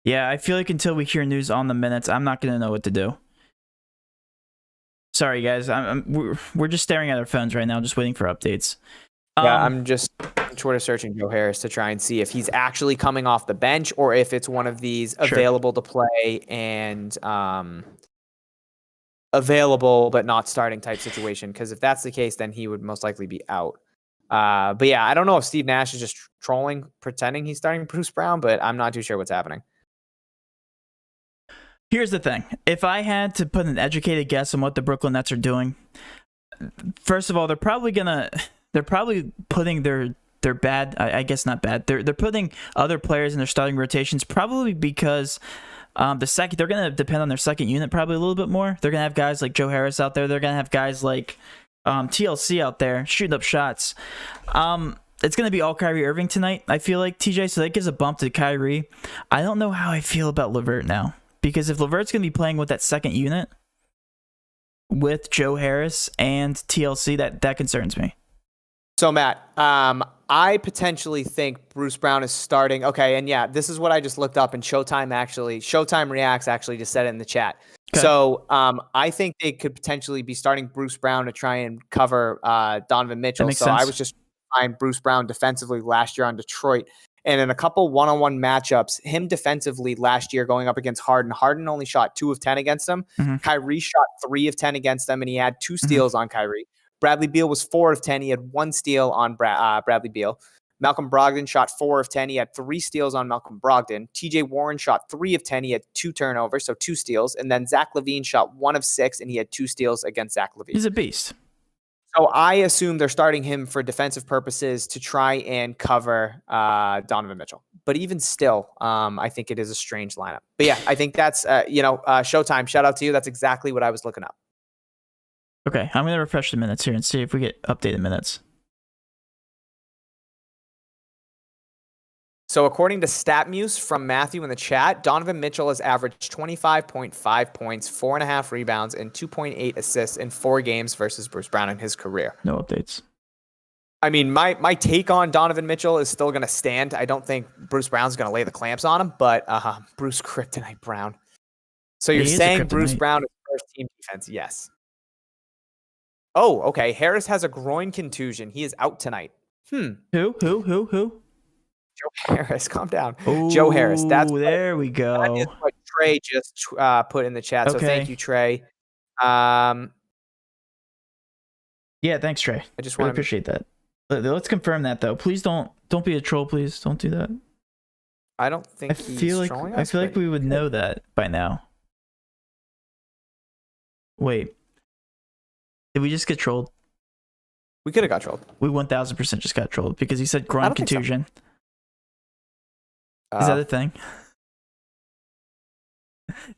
Yeah, I feel like until we hear news on the minutes, I'm not going to know what to do. Sorry, guys. We're just staring at our phones right now, just waiting for updates. Yeah, I'm just Twitter searching Joe Harris to try and see if he's actually coming off the bench or if it's one of these available to play and available but not starting type situation. Because if that's the case, then he would most likely be out. But yeah, I don't know if Steve Nash is just trolling, pretending he's starting Bruce Brown, but I'm not too sure what's happening. Here's the thing. If I had to put an educated guess on what the Brooklyn Nets are doing, first of all, they're probably putting their bad, I guess not bad. They're putting other players in their starting rotations probably because they're going to depend on their second unit probably a little bit more. They're going to have guys like Joe Harris out there. They're going to have guys like TLC out there shooting up shots. It's going to be all Kyrie Irving tonight, I feel like, TJ, so that gives a bump to Kyrie. I don't know how I feel about LeVert now. Because if LeVert's going to be playing with that second unit with Joe Harris and TLC, that concerns me. So, Matt, I potentially think Bruce Brown is starting. Okay, and yeah, this is what I just looked up, and Showtime Reacts actually just said it in the chat. Okay. So I think they could potentially be starting Bruce Brown to try and cover Donovan Mitchell. So sense. I was just trying Bruce Brown defensively last year on Detroit. And in a couple one-on-one matchups, him defensively last year going up against Harden. Harden only shot 2 of 10 against him. Mm-hmm. Kyrie shot 3 of 10 against them, and he had 2 steals on Kyrie. Bradley Beal was 4 of 10. He had 1 steal on Bradley Beal. Malcolm Brogdon shot 4 of 10. He had 3 steals on Malcolm Brogdon. TJ Warren shot 3 of 10. He had 2 turnovers, so 2 steals. And then Zach LaVine shot 1 of 6, and he had 2 steals against Zach LaVine. He's a beast. So I assume they're starting him for defensive purposes to try and cover Donovan Mitchell. But even still, I think it is a strange lineup. But yeah, I think that's, Showtime. Shout out to you. That's exactly what I was looking up. Okay, I'm going to refresh the minutes here and see if we get updated minutes. So according to StatMuse from Matthew in the chat, Donovan Mitchell has averaged 25.5 points, 4.5 rebounds, and 2.8 assists in 4 games versus Bruce Brown in his career. No updates. I mean, my take on Donovan Mitchell is still going to stand. I don't think Bruce Brown's going to lay the clamps on him, but Bruce Kryptonite Brown. So you're saying Bruce Brown is first team defense? Yes. Oh, okay. Harris has a groin contusion. He is out tonight. Who? Joe Harris, calm down. Ooh, Joe Harris. There we go. That is what Trey just put in the chat. So thank you, Trey. Yeah, thanks, Trey. I just really want to appreciate that. Let's confirm that though. Please don't be a troll. Please don't do that. I don't think I feel like we would know that by now. Wait, did we just get trolled? We could have got trolled. We 1000% just got trolled because he said groin contusion. So. Is that a thing?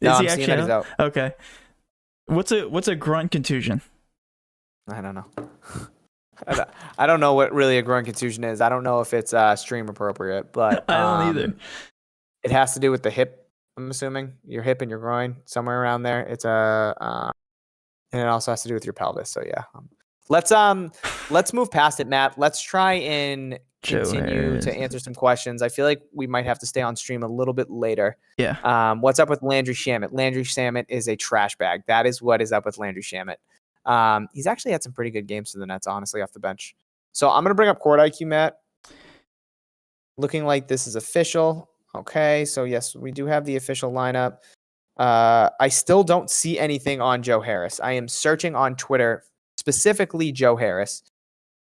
No, Is he I'm actually seeing that he's out. Okay. What's a groin contusion? I don't know. I don't know what really a groin contusion is. I don't know if it's stream appropriate, but I don't either. It has to do with the hip. I'm assuming your hip and your groin, somewhere around there. It's and it also has to do with your pelvis. So yeah, let's move past it, Matt. Let's try and continue to answer some questions. I feel like we might have to stay on stream a little bit later. Yeah. What's up with Landry Shamet? Landry Shamet is a trash bag. That is what is up with Landry Shamet. He's actually had some pretty good games for the Nets, honestly, off the bench. So I'm going to bring up Court IQ, Matt. Looking like this is official. Okay, so yes, we do have the official lineup. I still don't see anything on Joe Harris. I am searching on Twitter, specifically Joe Harris,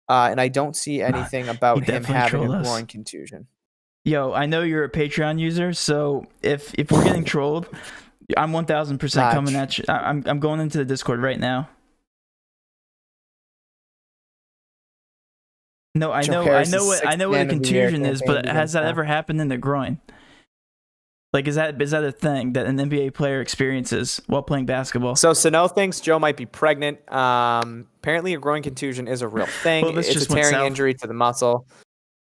and I don't see anything about him having a groin contusion. Yo, I know you're a Patreon user, so if we're getting trolled, I'm 1000% coming at you. I'm going into the Discord right now. No, I know what a contusion is, but has that ever happened in the groin? Like, is that a thing that an NBA player experiences while playing basketball? So Sano thinks Joe might be pregnant. Apparently, a groin contusion is a real thing. Well, it's a tearing injury to the muscle.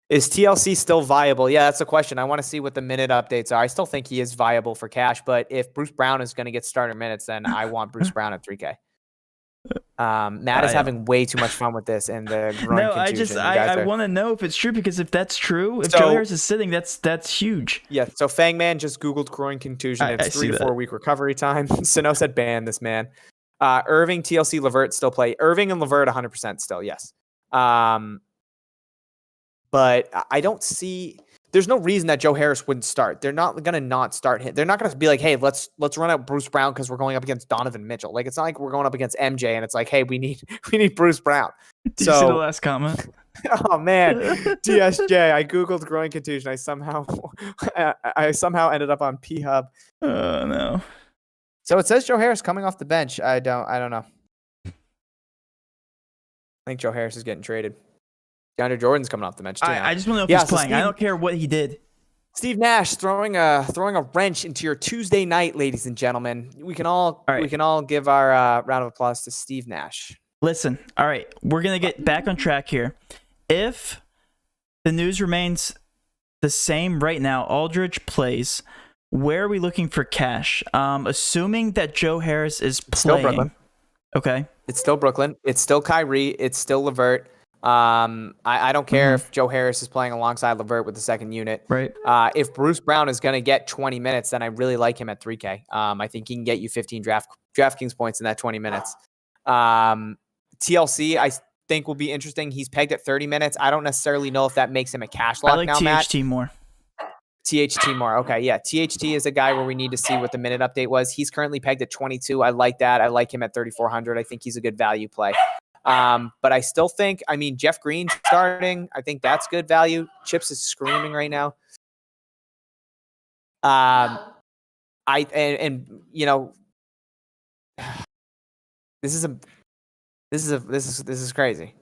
Is TLC still viable? Yeah, that's the question. I want to see what the minute updates are. I still think he is viable for cash, but if Bruce Brown is going to get starter minutes, then I want Bruce Brown at 3K. Matt is having way too much fun with this and the groin contusion. I want to know if it's true, because if that's true, if Joe Harris is sitting, that's huge. Yeah. So Fangman just Googled groin contusion. It's 3 to 4 week recovery time. Sano said ban this man. Irving, TLC, LeVert still play. Irving and LeVert 100% still. Yes. But I don't see. There's no reason that Joe Harris wouldn't start. They're not going to not start him. They're not going to be like, hey, let's run out Bruce Brown because we're going up against Donovan Mitchell. Like, it's not like we're going up against MJ and it's like, hey, we need Bruce Brown. Did you see the last comment? Oh man, DSJ. I googled groin contusion. I somehow ended up on P Hub. Oh no. So it says Joe Harris coming off the bench. I don't know. I think Joe Harris is getting traded. DeAndre Jordan's coming off the bench too. I just want to know if he's playing. I don't care what he did. Steve Nash throwing a wrench into your Tuesday night, ladies and gentlemen. We can all give our round of applause to Steve Nash. Listen, all right, we're gonna get back on track here. If the news remains the same right now, Aldridge plays. Where are we looking for cash? Assuming that Joe Harris is playing. Still Brooklyn. Okay. It's still Brooklyn. It's still Kyrie. It's still LeVert. I don't care if Joe Harris is playing alongside LeVert with the second unit. Right. If Bruce Brown is going to get 20 minutes, then I really like him at 3K. I think he can get you 15 DraftKings points in that 20 minutes. TLC, I think will be interesting. He's pegged at 30 minutes. I don't necessarily know if that makes him a cash lock now, Matt. THT more. THT more. Okay, yeah. THT is a guy where we need to see what the minute update was. He's currently pegged at 22. I like that. I like him at 3,400. I think he's a good value play. But I still think, Jeff Green starting. I think that's good value. Chips is screaming right now. This is crazy.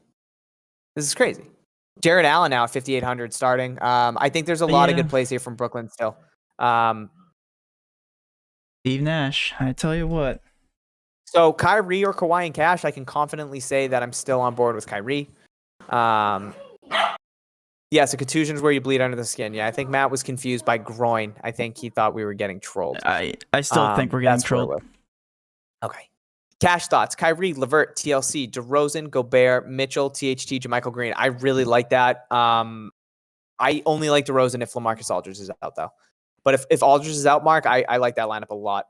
This is crazy. Jared Allen now at 5,800 starting. I think there's a lot of good plays here from Brooklyn still. Steve Nash, I tell you what. So Kyrie or Kawhi in cash, I can confidently say that I'm still on board with Kyrie. Yes, a contusion is where you bleed under the skin. Yeah, I think Matt was confused by groin. I think he thought we were getting trolled. I still think we're getting That's where it trolled. was. Okay. Cash thoughts: Kyrie, LeVert, TLC, DeRozan, Gobert, Mitchell, THT, JaMychal Green. I really like that. I only like DeRozan if LaMarcus Aldridge is out, though. But if Aldridge is out, Mark, I like that lineup a lot.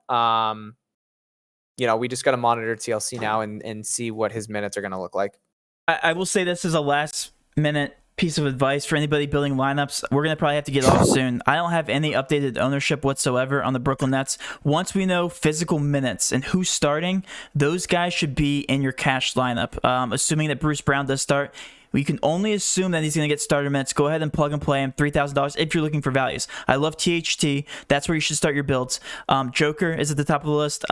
We just got to monitor TLC now and see what his minutes are going to look like. I will say this is a last minute piece of advice for anybody building lineups. We're going to probably have to get off soon. I don't have any updated ownership whatsoever on the Brooklyn Nets. Once we know physical minutes and who's starting, those guys should be in your cash lineup. Assuming that Bruce Brown does start, we can only assume that he's going to get starter minutes. Go ahead and plug and play him, $3,000 if you're looking for values. I love THT. That's where you should start your builds. Joker is at the top of the list.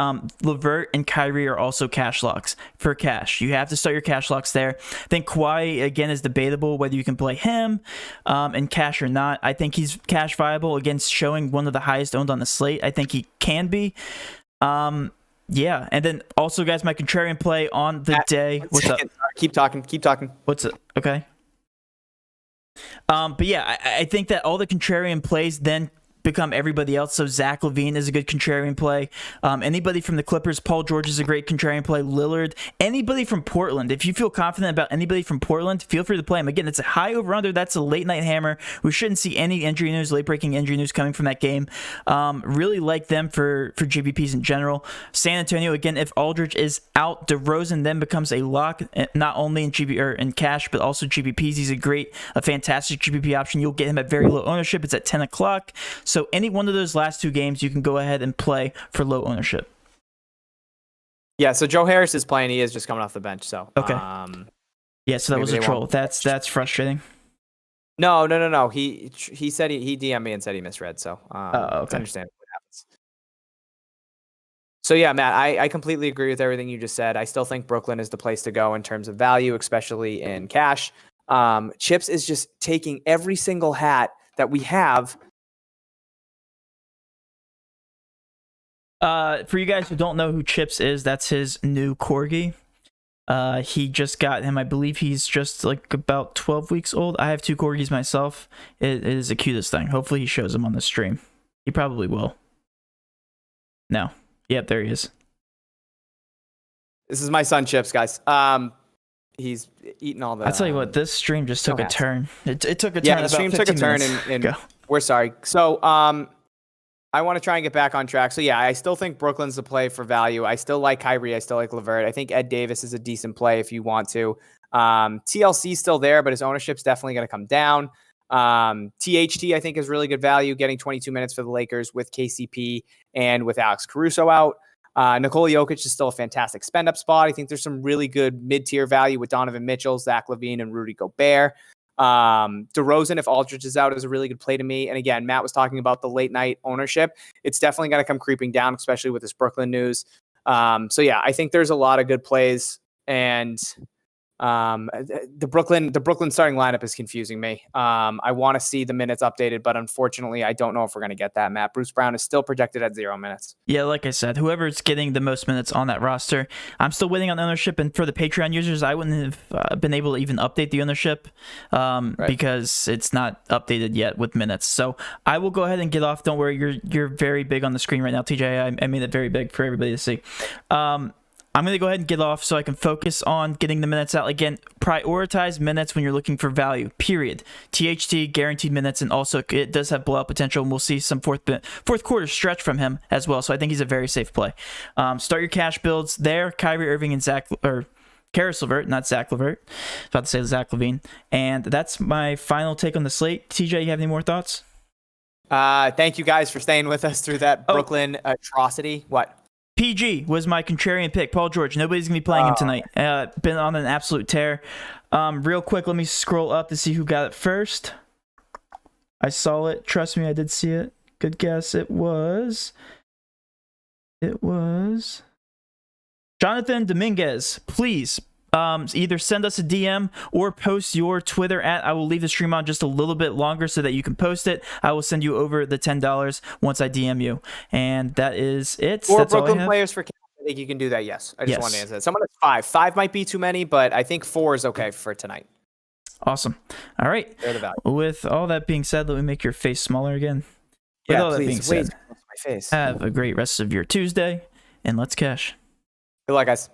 LeVert and Kyrie are also cash locks for cash. You have to start your cash locks there. I think Kawhi, again, is debatable whether you can play him in cash or not. I think he's cash viable, again, showing one of the highest owned on the slate. I think he can be. Yeah, and then also, guys, my contrarian play on the day. What's up? Keep talking. What's it? Okay. But yeah, I think that all the contrarian plays then become everybody else. So Zach LaVine is a good contrarian play. Anybody from the Clippers, Paul George is a great contrarian play. Lillard, anybody from Portland. If you feel confident about anybody from Portland, feel free to play him. Again, it's a high over-under. That's a late night hammer. We shouldn't see any injury news, late-breaking injury news coming from that game. Really like them for GPPs in general. San Antonio, again, if Aldridge is out, DeRozan then becomes a lock, not only in cash, but also GPPs. He's a fantastic GPP option. You'll get him at very low ownership. It's at 10 o'clock. So any one of those last two games, you can go ahead and play for low ownership. Yeah, so Joe Harris is playing. He is just coming off the bench. So okay. Yeah, so that was a troll. That's frustrating. No. He said he DM'd me and said he misread. So okay. It's understandable what happens. So yeah, Matt, I completely agree with everything you just said. I still think Brooklyn is the place to go in terms of value, especially in cash. Chips is just taking every single hat that we have. For you guys who don't know who Chips is, that's his new corgi. He just got him. I believe he's just like about 12 weeks old. I have 2 corgis myself. It is the cutest thing. Hopefully he shows him on the stream. He probably will. No. Yep, there he is. This is my son Chips, guys. He's eating all the. I'll tell you what, this stream just took a turn. It took a turn. Yeah, the stream took a turn, and we're sorry. So, I want to try and get back on track. So yeah, I still think Brooklyn's the play for value. I still like Kyrie. I still like LeVert. I think Ed Davis is a decent play if you want to. TLC's still there, but his ownership's definitely going to come down. THT I think is really good value, getting 22 minutes for the Lakers with KCP and with Alex Caruso out. Nikola Jokic is still a fantastic spend up spot. I think there's some really good mid-tier value with Donovan Mitchell, Zach LaVine, and Rudy Gobert. DeRozan, if Aldridge is out, is a really good play to me. And again, Matt was talking about the late night ownership. It's definitely going to come creeping down, especially with this Brooklyn news. So yeah, I think there's a lot of good plays, and the Brooklyn starting lineup is confusing me. I want to see the minutes updated, but unfortunately, I don't know if we're going to get that, Matt. Bruce Brown is still projected at 0 minutes. Yeah, like I said, whoever's getting the most minutes on that roster, I'm still waiting on ownership. And for the Patreon users, I wouldn't have been able to even update the ownership because it's not updated yet with minutes. So I will go ahead and get off. Don't worry, you're very big on the screen right now, TJ. I made it very big for everybody to see. I'm going to go ahead and get off so I can focus on getting the minutes out. Again, prioritize minutes when you're looking for value, period. THT, guaranteed minutes, and also it does have blowout potential, and we'll see some fourth quarter stretch from him as well, so I think he's a very safe play. Start your cash builds there. Kyrie Irving and Karis LeVert, not Zach LeVert. I was about to say Zach LaVine. And that's my final take on the slate. TJ, you have any more thoughts? Thank you guys for staying with us through that Brooklyn atrocity. What? PG was my contrarian pick. Paul George. Nobody's going to be playing him tonight. Been on an absolute tear. Real quick, let me scroll up to see who got it first. I saw it. Trust me, I did see it. Good guess. It was Jonathan Dominguez. Please either send us a DM or post your Twitter at. I will leave the stream on just a little bit longer so that you can post it. I will send you over the $10 once I DM you. And that is it. Or That's Brooklyn players for cash. I think you can do that, yes. I just want to answer that. Someone has 5. 5 might be too many, but I think 4 is okay for tonight. Awesome. All right. They're the value. With all that being said, let me make your face smaller again. With Yeah, all that being please. Wait, said, my face. have a great rest of your Tuesday, and let's cash. Good luck, guys.